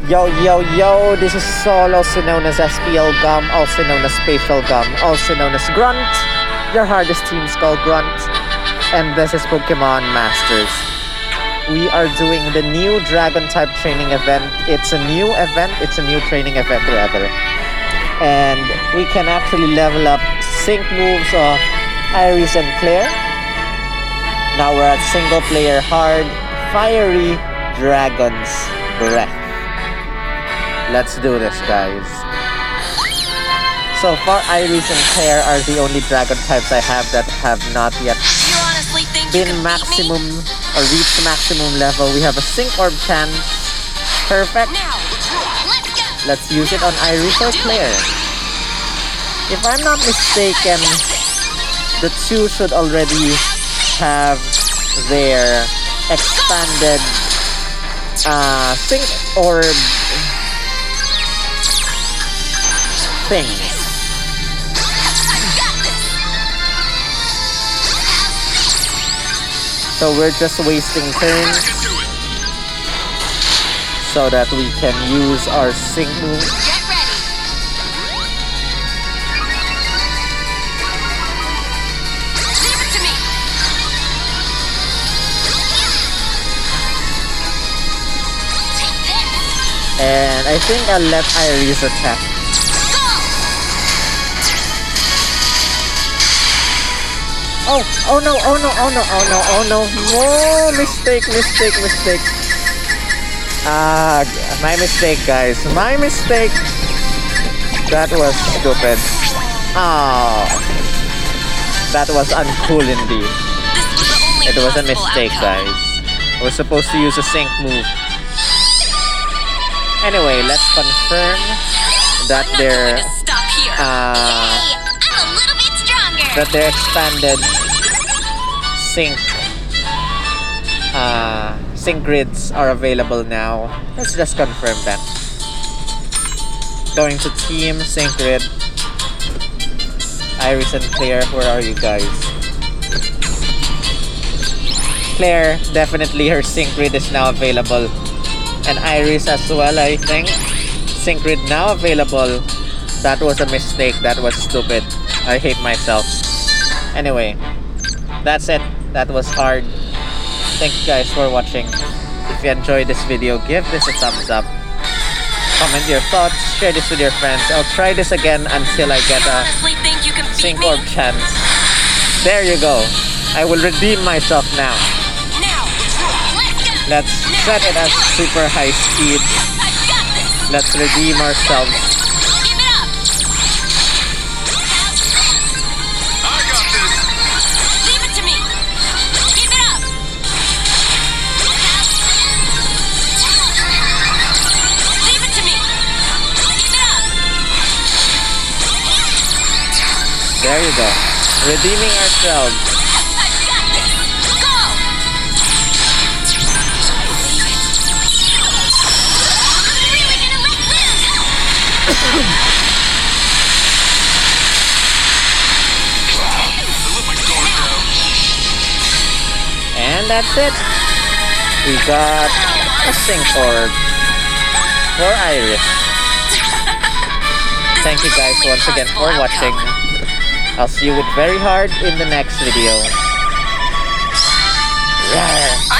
Yo, yo, yo, this is Sol, also known as SPL Gum, also known as Spatial Gum, also known as Grunt, your hardest team called Grunt, and this is Pokemon Masters. We are doing the new Dragon type training event. It's a new event, it's a new training event rather. And we can actually level up sync moves of Iris and Claire. Now we're at single player hard, Fiery Dragon's Breath. Let's do this, guys. So far, Iris and Claire are the only dragon types I have that have not yet been maximum or reached maximum level. We have a Sync Orb chance. Perfect. Let's use it on Iris or Claire. If I'm not mistaken, the two should already have their expanded Sync Orb things. So we're just wasting turns so that we can use our sync move. Get ready. Leave it to me. Take this. And I think I'll let Iris attack. Oh no, oh no, oh no, oh no, oh no. Oh, mistake. My mistake, guys. My mistake. That was stupid. Oh, that was uncool indeed. It was a mistake, guys. I was supposed to use a sync move. Anyway, let's confirm that their that their expanded sync grids are available now. Let's just confirm that. Going to team sync grid. Iris and Claire, where are you guys? Claire, definitely her sync grid is now available. And Iris as well, I think. Sync grid now available. That was a mistake. That was stupid. I hate myself. Anyway, that's it. That was hard. Thank you guys for watching. If you enjoyed this video, give this a thumbs up. Comment your thoughts. Share this with your friends. I'll try this again until I get a sync orb chance. There you go. I will redeem myself now. Let's set it as super high speed. Let's redeem ourselves. There you go. Redeeming ourselves. And that's it. We got a sync orb for Iris. Thank you guys once again for watching. I'll see you with Very Hard in the next video. Rawr.